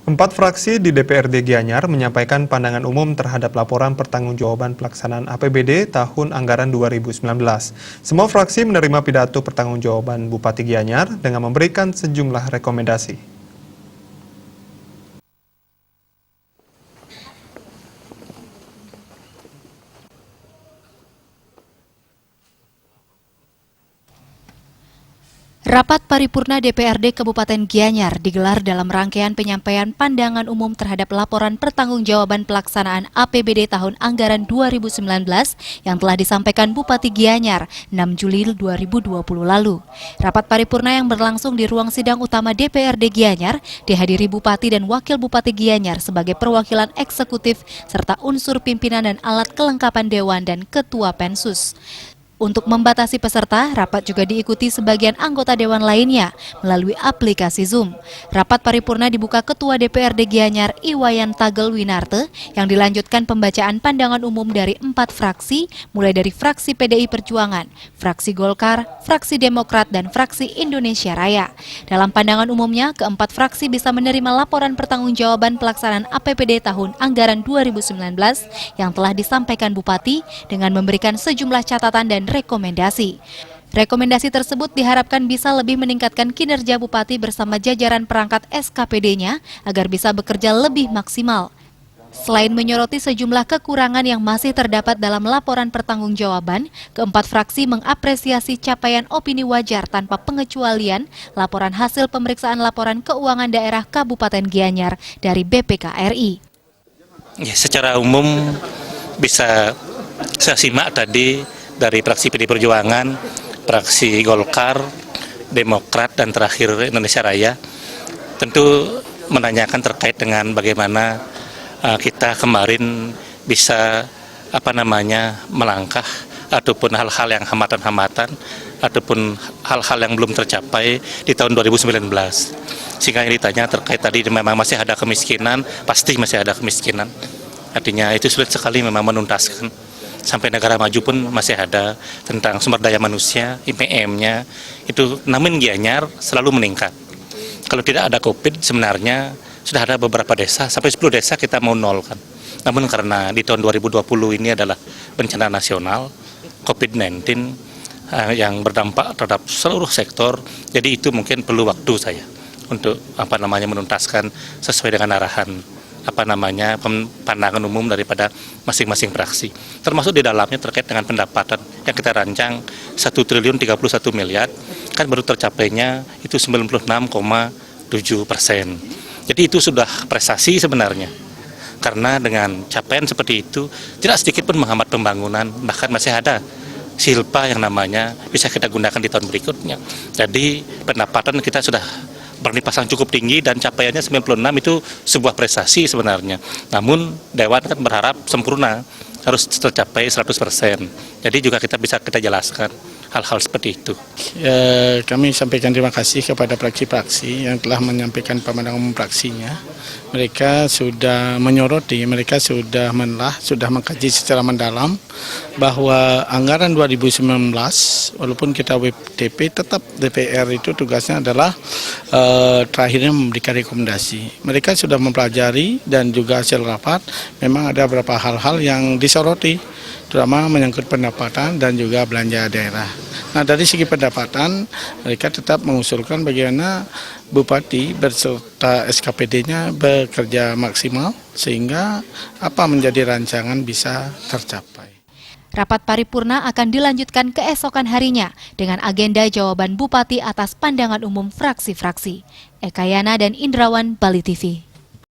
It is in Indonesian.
Empat fraksi di DPRD Gianyar menyampaikan pandangan umum terhadap laporan pertanggungjawaban pelaksanaan APBD tahun anggaran 2019. Semua fraksi menerima pidato pertanggungjawaban Bupati Gianyar dengan memberikan sejumlah rekomendasi. Rapat paripurna DPRD Kabupaten Gianyar digelar dalam rangkaian penyampaian pandangan umum terhadap laporan pertanggungjawaban pelaksanaan APBD tahun anggaran 2019 yang telah disampaikan Bupati Gianyar 6 Juli 2020 lalu. Rapat paripurna yang berlangsung di ruang sidang utama DPRD Gianyar dihadiri Bupati dan Wakil Bupati Gianyar sebagai perwakilan eksekutif serta unsur pimpinan dan alat kelengkapan Dewan dan Ketua Pensus. Untuk membatasi peserta, rapat juga diikuti sebagian anggota Dewan lainnya melalui aplikasi Zoom. Rapat paripurna dibuka Ketua DPRD Gianyar Iwayan Tagel Winarte yang dilanjutkan pembacaan pandangan umum dari 4 fraksi, mulai dari fraksi PDI Perjuangan, fraksi Golkar, fraksi Demokrat, dan fraksi Indonesia Raya. Dalam pandangan umumnya, keempat fraksi bisa menerima laporan pertanggungjawaban pelaksanaan APBD tahun anggaran 2019 yang telah disampaikan Bupati dengan memberikan sejumlah catatan dan rekomendasi. Rekomendasi tersebut diharapkan bisa lebih meningkatkan kinerja Bupati bersama jajaran perangkat SKPD-nya agar bisa bekerja lebih maksimal. Selain menyoroti sejumlah kekurangan yang masih terdapat dalam laporan pertanggungjawaban, keempat fraksi mengapresiasi capaian opini wajar tanpa pengecualian laporan hasil pemeriksaan laporan keuangan daerah Kabupaten Gianyar dari BPK RI. Ya, secara umum bisa saya simak tadi dari fraksi PDI Perjuangan, fraksi Golkar, Demokrat, dan terakhir Indonesia Raya, tentu menanyakan terkait dengan bagaimana kita kemarin bisa melangkah ataupun hal-hal yang hambatan-hambatan ataupun hal-hal yang belum tercapai di tahun 2019. Sehingga yang ditanya terkait tadi memang masih ada kemiskinan, pasti masih ada kemiskinan. Artinya itu sulit sekali memang menuntaskan. Sampai negara maju pun masih ada tentang sumber daya manusia, IPM-nya, itu namun Gianyar selalu meningkat. Kalau tidak ada COVID sebenarnya sudah ada beberapa desa, sampai 10 desa kita mau nolkan. Namun karena di tahun 2020 ini adalah bencana nasional, COVID-19 yang berdampak terhadap seluruh sektor, jadi itu mungkin perlu waktu saya untuk menuntaskan sesuai dengan arahan pandangan umum daripada masing-masing fraksi. Termasuk di dalamnya terkait dengan pendapatan yang kita rancang 1.031 miliar, kan baru tercapainya itu 96,7%. Jadi itu sudah prestasi sebenarnya. Karena dengan capaian seperti itu, tidak sedikit pun menghambat pembangunan, bahkan masih ada silpa yang namanya bisa kita gunakan di tahun berikutnya. Jadi pendapatan kita sudah berlimpah cukup tinggi dan capaiannya 96 itu sebuah prestasi sebenarnya. Namun Dewan kan berharap sempurna, harus tercapai 100%. Jadi juga kita jelaskan hal-hal seperti itu. Kami sampaikan terima kasih kepada fraksi-fraksi yang telah menyampaikan pandangan umum fraksinya. Mereka sudah menyoroti, mereka sudah sudah mengkaji secara mendalam bahwa anggaran 2019, walaupun kita WTP, tetap DPR itu tugasnya adalah terakhirnya memberikan rekomendasi. Mereka sudah mempelajari dan juga hasil rapat, memang ada beberapa hal-hal yang disoroti, terutama menyangkut pendapatan dan juga belanja daerah. Nah, dari segi pendapatan, mereka tetap mengusulkan bagaimana Bupati beserta SKPD-nya bekerja maksimal sehingga apa menjadi rancangan bisa tercapai. Rapat paripurna akan dilanjutkan keesokan harinya dengan agenda jawaban Bupati atas pandangan umum fraksi-fraksi. Eka Yana dan Indrawan, Bali TV.